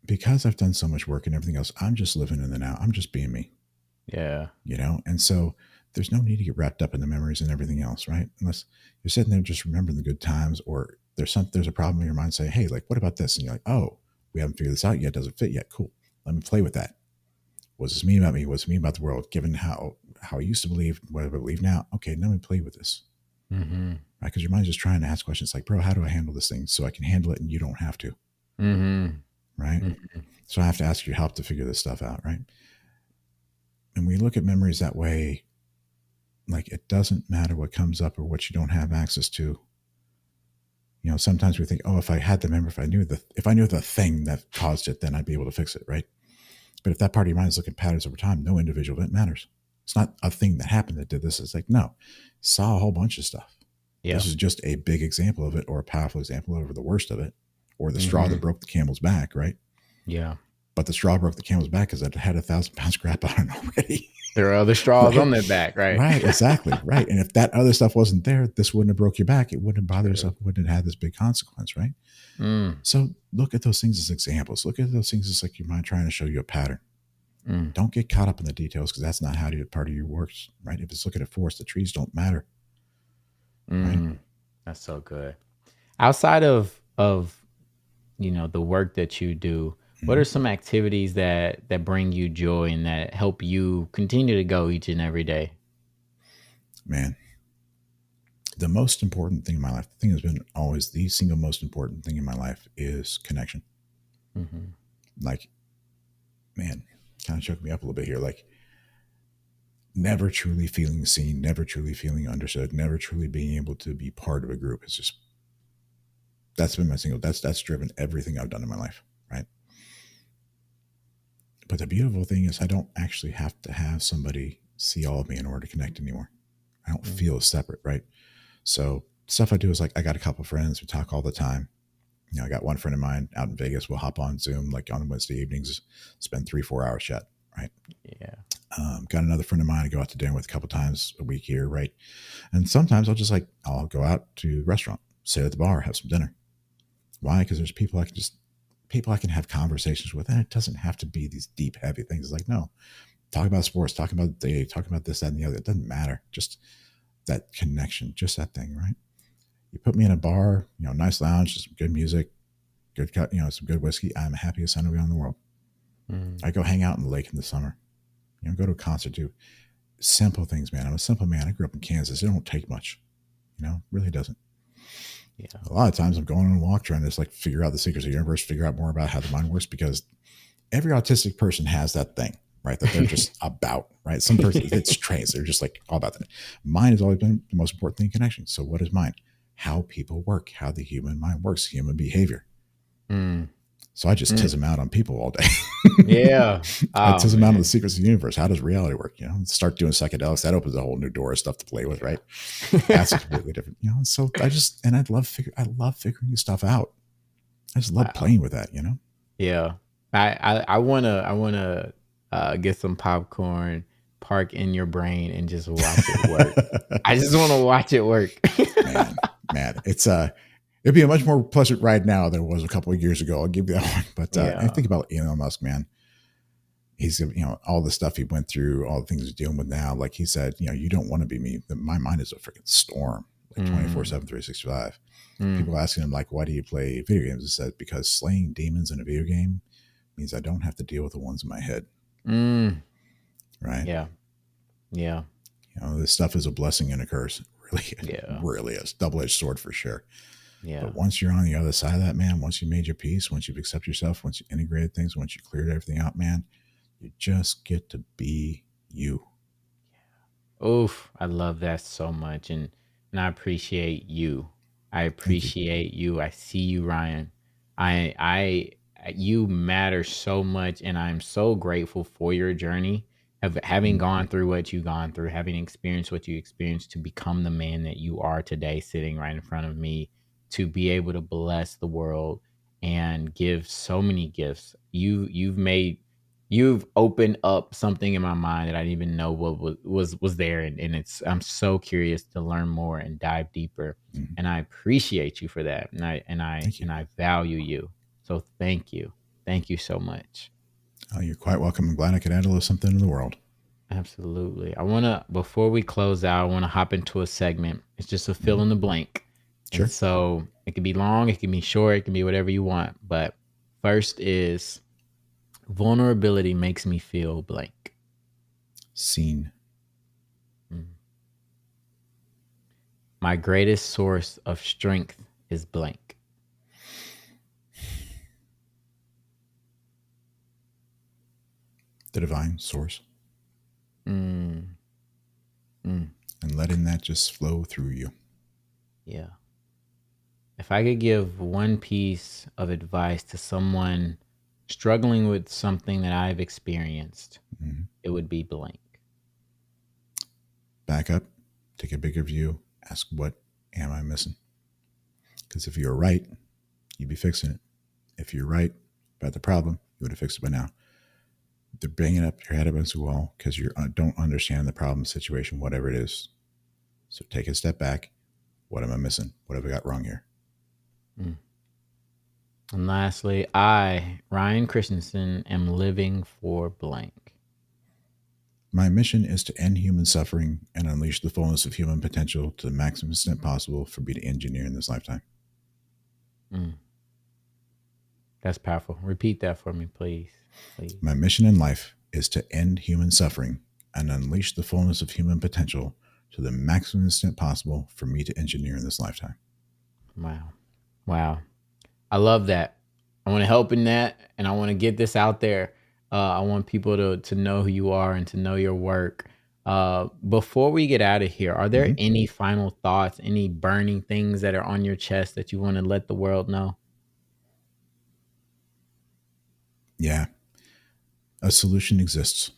because I've done so much work and everything else, I'm just living in the now. I'm just being me. Yeah. And so there's no need to get wrapped up in the memories and everything else. Right. Unless you're sitting there just remembering the good times, or there's a problem in your mind saying, hey, like, what about this? And you're like, oh, we haven't figured this out yet. Doesn't fit yet. Cool. Let me play with that. What's this mean about me? What's it mean about the world? Given how I used to believe, what I believe now. Okay, let me play with this. Right? Because your mind's just trying to ask questions like, bro, how do I handle this thing so I can handle it and you don't have to? Right? So I have to ask your help to figure this stuff out, right? And we look at memories that way, like it doesn't matter what comes up or what you don't have access to. Sometimes we think, oh, if I had the memory, if I knew the thing that caused it, then I'd be able to fix it, right? But if that part of your mind is looking at patterns over time, no individual event matters. It's not a thing that happened that did this. It's like, no, saw a whole bunch of stuff. Yeah. This is just a big example of it, or a powerful example of the worst of it, or the straw that broke the camel's back, right? Yeah. But the straw broke the camel's back because it had 1,000 pounds scrap on it already. There are other straws on their back, right? Right, exactly, right. And if that other stuff wasn't there, this wouldn't have broke your back. It wouldn't have bothered yourself. It wouldn't have had this big consequence, right? So look at those things as examples. Look at those things as like your mind trying to show you a pattern. Don't get caught up in the details because that's not how part of your works, right? If it's looking at forest, the trees don't matter. Right? That's so good. Outside of the work that you do, what are some activities that bring you joy and that help you continue to go each and every day? Man, the most important thing in my life, the thing that's been always the single most important thing in my life is connection. Like, man, kind of choke me up a little bit here. Like, never truly feeling seen, never truly feeling understood, never truly being able to be part of a group. It's just, that's been my that's driven everything I've done in my life, right? But the beautiful thing is I don't actually have to have somebody see all of me in order to connect anymore. I don't feel separate, right? So stuff I do is like, I got a couple of friends, we talk all the time. I got one friend of mine out in Vegas. We'll hop on Zoom like on Wednesday evenings, spend 3-4 hours chat, right? Yeah. Got another friend of mine I go out to dinner with a couple times a week here, right? And sometimes I'll go out to the restaurant, sit at the bar, have some dinner. Why? Because there's people I can have conversations with, and it doesn't have to be these deep, heavy things. It's like, no, talk about sports, talk about the day, talk about this, that, and the other. It doesn't matter. Just that connection, just that thing, right? You put me in a bar, nice lounge, some good music, good cut, some good whiskey. I'm the happiest son in the world. I go hang out in the lake in the summer, go to a concert, do simple things, man. I'm a simple man. I grew up in Kansas. It don't take much, really doesn't. Yeah. A lot of times I'm going on a walk trying to just like figure out the secrets of the universe, figure out more about how the mind works, because every autistic person has that thing, right? That they're just about, right? Some person, it's traits. They're just like all about that. Mine has always been the most important thing, connection. So what is mine? How people work, how the human mind works, human behavior. So I just tiz them out on people all day. Yeah. I Oh tiz them out on man. the secrets of the universe. How does reality work? Start doing psychedelics. That opens a whole new door of stuff to play with, right? That's a completely different, So I love figuring this stuff out. I just love Wow. playing with that, Yeah. I wanna get some popcorn, park in your brain, and just watch it work. I just want to watch it work. man, it'd be a much more pleasant ride now than it was a couple of years ago. I'll give you that one. But I think about Elon Musk, man. He's, all the stuff he went through, all the things he's dealing with now. Like he said, you don't want to be me. My mind is a freaking storm, like 24/7, 365. People asking him, like, why do you play video games? He said, because slaying demons in a video game means I don't have to deal with the ones in my head. Right? Yeah. Yeah. This stuff is a blessing and a curse. Yeah. Really is. Double-edged sword for sure. Yeah. But once you're on the other side of that, man, once you made your peace, once you've accepted yourself, once you integrated things, once you cleared everything out, man, you just get to be you. Oof. I love that so much. And I appreciate you. I appreciate you. I see you, Ryan. You matter so much, and I'm so grateful for your journey of having gone through what you've gone through, having experienced what you experienced to become the man that you are today, sitting right in front of me, to be able to bless the world and give so many gifts. You've opened up something in my mind that I didn't even know what was there, and I'm so curious to learn more and dive deeper. And I appreciate you for that, and I value you. So thank you so much. Oh, you're quite welcome. I'm glad I could add a little something to the world. Absolutely. Before we close out, I want to hop into a segment. It's just a fill in the blank. Sure. And so it can be long, it can be short, it can be whatever you want. But first is, vulnerability makes me feel blank. Seen. My greatest source of strength is blank. The divine source. And letting that just flow through you. Yeah. If I could give one piece of advice to someone struggling with something that I've experienced, it would be blank. Back up, take a bigger view, ask, what am I missing? Because if you're right, you'd be fixing it. If you're right about the problem, you would have fixed it by now. They're banging up your head against the wall because you don't understand the problem, situation, whatever it is. So take a step back. What am I missing? What have I got wrong here? And lastly, I, Ryan Christensen, am living for blank. My mission is to end human suffering and unleash the fullness of human potential to the maximum extent possible for me to engineer in this lifetime. That's powerful. Repeat that for me, please. My mission in life is to end human suffering and unleash the fullness of human potential to the maximum extent possible for me to engineer in this lifetime. Wow. I love that. I want to help in that, and I want to get this out there. I want people to know who you are and to know your work. Before we get out of here, are there any final thoughts, any burning things that are on your chest that you want to let the world know? Yeah. A solution exists.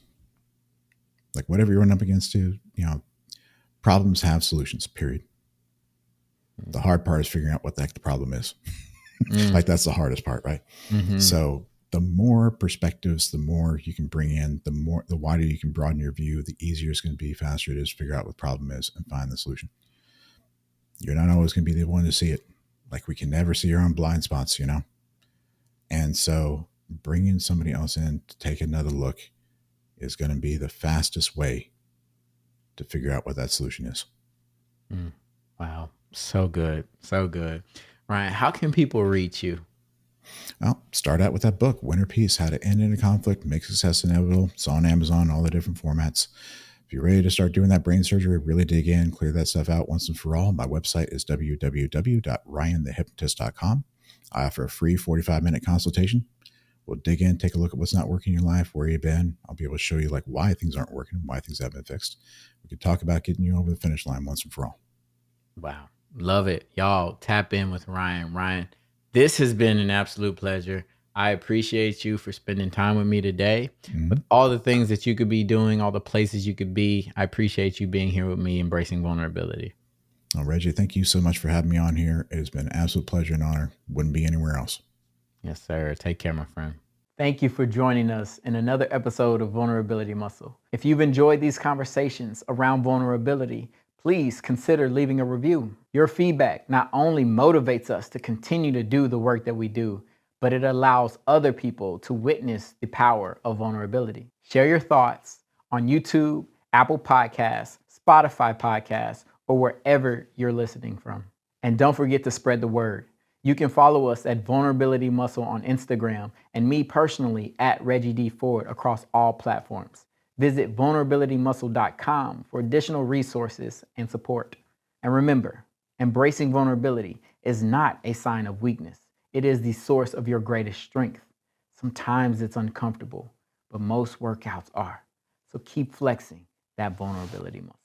Like whatever you're running up against, problems have solutions, period. The hard part is figuring out what the heck the problem is. Like that's the hardest part, right? So the more perspectives, the more you can bring in, the wider you can broaden your view, the easier it's going to be, faster it is to figure out what the problem is and find the solution. You're not always going to be the one to see it. Like we can never see our own blind spots, And so bringing somebody else in to take another look is going to be the fastest way to figure out what that solution is. Wow. So good. So good. Ryan, how can people reach you? Well, start out with that book, Winner Peace, How to End in a Conflict, Make Success Inevitable. It's on Amazon, all the different formats. If you're ready to start doing that brain surgery, really dig in, clear that stuff out once and for all, my website is www.ryanthehypnotist.com. I offer a free 45-minute consultation. We'll dig in, take a look at what's not working in your life, where you've been. I'll be able to show you like why things aren't working, why things haven't been fixed. We can talk about getting you over the finish line once and for all. Wow. Love it. Y'all tap in with Ryan. Ryan, this has been an absolute pleasure. I appreciate you for spending time with me today. Mhm. With all the things that you could be doing, all the places you could be, I appreciate you being here with me, embracing vulnerability. Well, Reggie, thank you so much for having me on here. It has been an absolute pleasure and honor. Wouldn't be anywhere else. Yes, sir. Take care, my friend. Thank you for joining us in another episode of Vulnerability Muscle. If you've enjoyed these conversations around vulnerability, please consider leaving a review. Your feedback not only motivates us to continue to do the work that we do, but it allows other people to witness the power of vulnerability. Share your thoughts on YouTube, Apple Podcasts, Spotify Podcasts, or wherever you're listening from. And don't forget to spread the word. You can follow us at Vulnerability Muscle on Instagram and me personally at Reggie D Ford across all platforms. Visit vulnerabilitymuscle.com for additional resources and support. And remember, embracing vulnerability is not a sign of weakness. It is the source of your greatest strength. Sometimes it's uncomfortable, but most workouts are. So keep flexing that vulnerability muscle.